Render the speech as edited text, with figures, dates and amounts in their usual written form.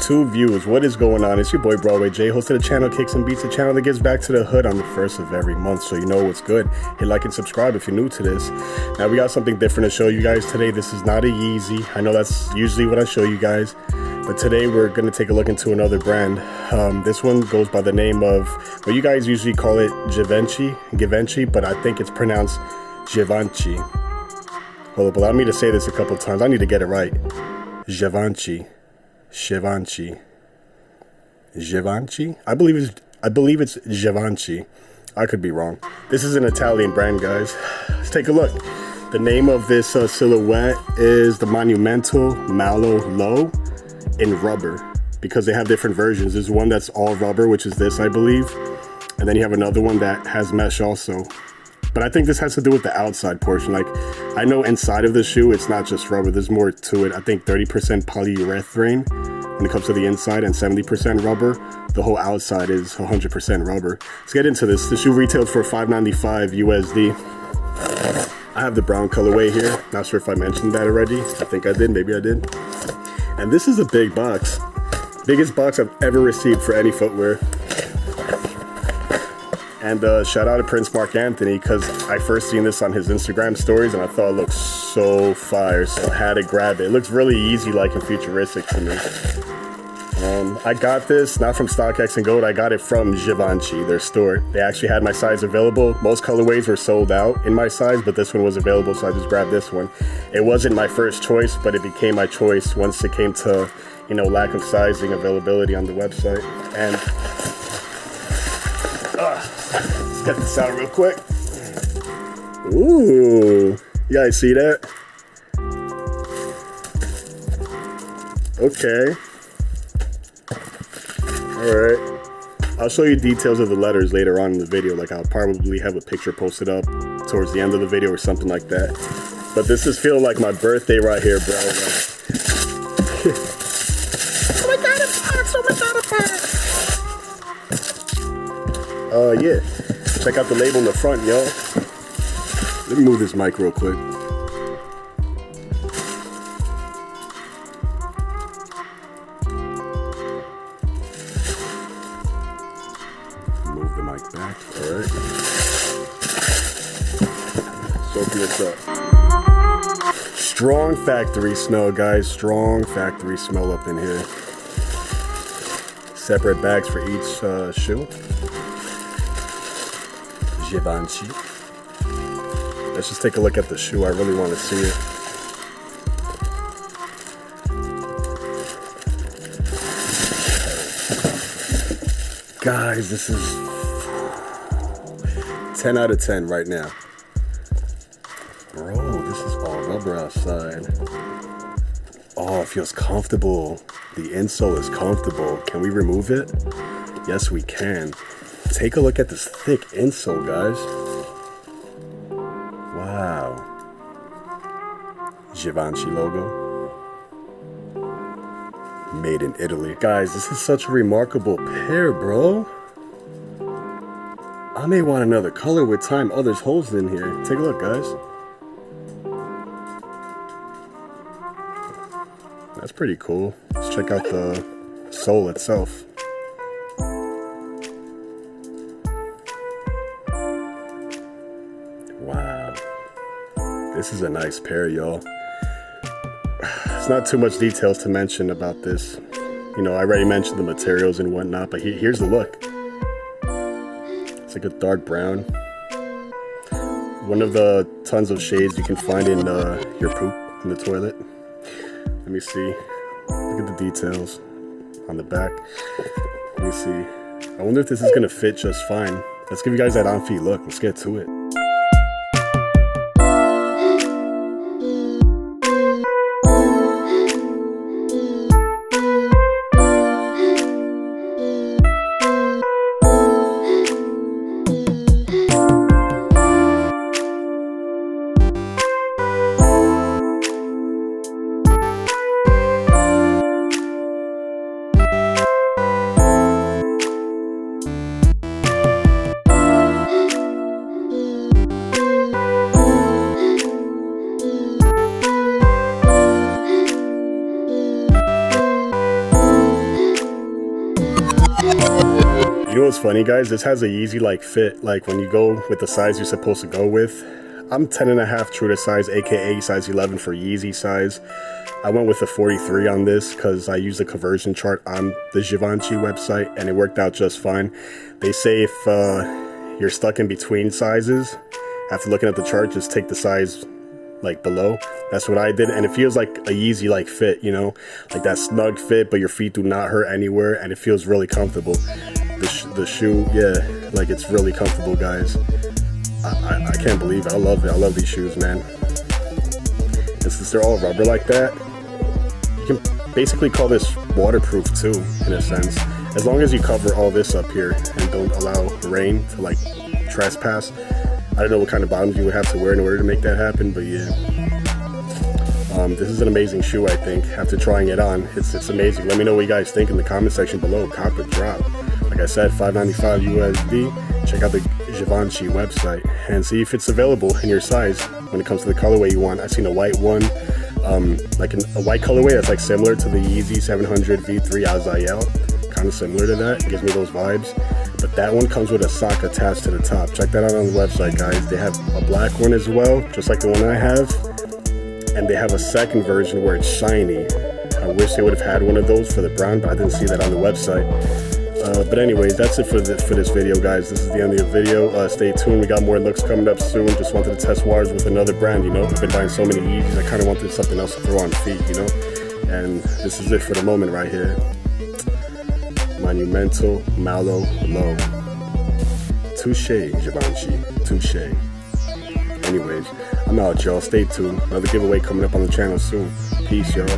YouTube views. What is going on? It's your boy Broadway J, host of the channel Kicks and Beats, the channel that gives back to the hood on the first of every month, so you know what's good. Hit like and subscribe if you're new to this. Now we got something different to show you guys today. This is not a Yeezy. I know that's usually what I show you guys, but today we're going to take a look into another brand. This one goes by the name of, well, you guys usually call it Givenchy, but I think it's pronounced Givenchy. Hold up, allow me to say this a couple times. I need to get it right. Givenchy. I believe it's Givenchy. I could be wrong. This is an Italian brand, guys. Let's take a look. The name of this silhouette is the Monumental Mallow Low in rubber, because they have different versions. There's one that's all rubber, which is this, I believe, and then you have another one that has mesh also. But I think this has to do with the outside portion. Like, I know inside of the shoe, it's not just rubber. There's more to it. I think 30% polyurethane when it comes to the inside and 70% rubber. The whole outside is 100% rubber. Let's get into this. The shoe retailed for $5.95 USD. I have the brown colorway here. Not sure if I mentioned that already. I think I did. Maybe I did. And this is a big box. Biggest box I've ever received for any footwear. And shout out to Prince Mark Anthony, because I first seen this on his Instagram stories and I thought it looked so fire, so I had to grab it. It looks really easy, like, and futuristic to me. I got this not from StockX and Gold. I got it from Givenchy, their store. They actually had my size available. Most colorways were sold out in my size, but this one was available, so I just grabbed this one. It wasn't my first choice, but it became my choice once it came to, you know, lack of sizing availability on the website. And let's get this out real quick. Ooh, you guys see that? Okay. Alright. I'll show you details of the letters later on in the video. Like, I'll probably have a picture posted up towards the end of the video or something like that. But this is feeling like my birthday right here, bro. Oh my god, a box! Oh my god, a box! Yeah. Check out the label in the front, yo. Let me move this mic real quick. Move the mic back. Alright. Let's open this up. Strong factory smell, guys. Strong factory smell up in here. Separate bags for each shoe. Givenchy. Let's just take a look at the shoe. I really want to see it. Guys, this is 10 out of 10 right now. Bro, this is all rubber outside. Oh, it feels comfortable. The insole is comfortable. Can we remove it? Yes, we can. Take a look at this thick insole, guys. Wow. Givenchy logo. Made in Italy. Guys, this is such a remarkable pair, bro. I may want another color with time. Oh, there's holes in here. Take a look, guys. That's pretty cool. Let's check out the sole itself. Wow. This is a nice pair, y'all. It's not too much details to mention about this. You know, I already mentioned the materials and whatnot, but here's the look. It's like a dark brown. One of the tons of shades you can find in your poop in the toilet. Let me see. Look at the details on the back. Let me see. I wonder if this is gonna fit just fine. Let's give you guys that on-feet look. Let's get to it. You know what's funny, guys? This has a Yeezy like fit, like when you go with the size you're supposed to go with. I'm 10.5 true to size, aka size 11 for Yeezy size. I went with a 43 on this because I used a conversion chart on the Givenchy website and it worked out just fine. They say if you're stuck in between sizes, after looking at the chart, just take the size like below. That's what I did, and it feels like a Yeezy like fit, you know, like that snug fit, but your feet do not hurt anywhere, and it feels really comfortable. The shoe, yeah, like it's really comfortable, guys. I can't believe it. I love it. I love these shoes, man. And since they're all rubber like that, you can basically call this waterproof too, in a sense, as long as you cover all this up here and don't allow rain to like trespass. I don't know what kind of bottoms you would have to wear in order to make that happen, but yeah. This is an amazing shoe, I think. After trying it on, it's amazing. Let me know what you guys think in the comment section below. Cop or drop. Like I said, $5.95 USD. Check out the Givenchy website and see if it's available in your size when it comes to the colorway you want. I've seen a white one, like a white colorway that's like similar to the Yeezy 700 V3 Azael. Kind of similar to that. It gives me those vibes. But that one comes with a sock attached to the top. Check that out on the website, guys. They have a black one as well, just like the one I have. And they have a second version where it's shiny. I wish they would have had one of those for the brown, but I didn't see that on the website. But anyways, that's it for this video, guys. This is the end of the video. Stay tuned. We got more looks coming up soon. Just wanted to test waters with another brand, you know. I've been buying so many Yeezys. I kind of wanted something else to throw on feet, you know. And this is it for the moment right here. Monumental Mallow Low. Touche, Givenchy. Touche. Anyways, I'm out, y'all. Stay tuned. Another giveaway coming up on the channel soon. Peace, y'all.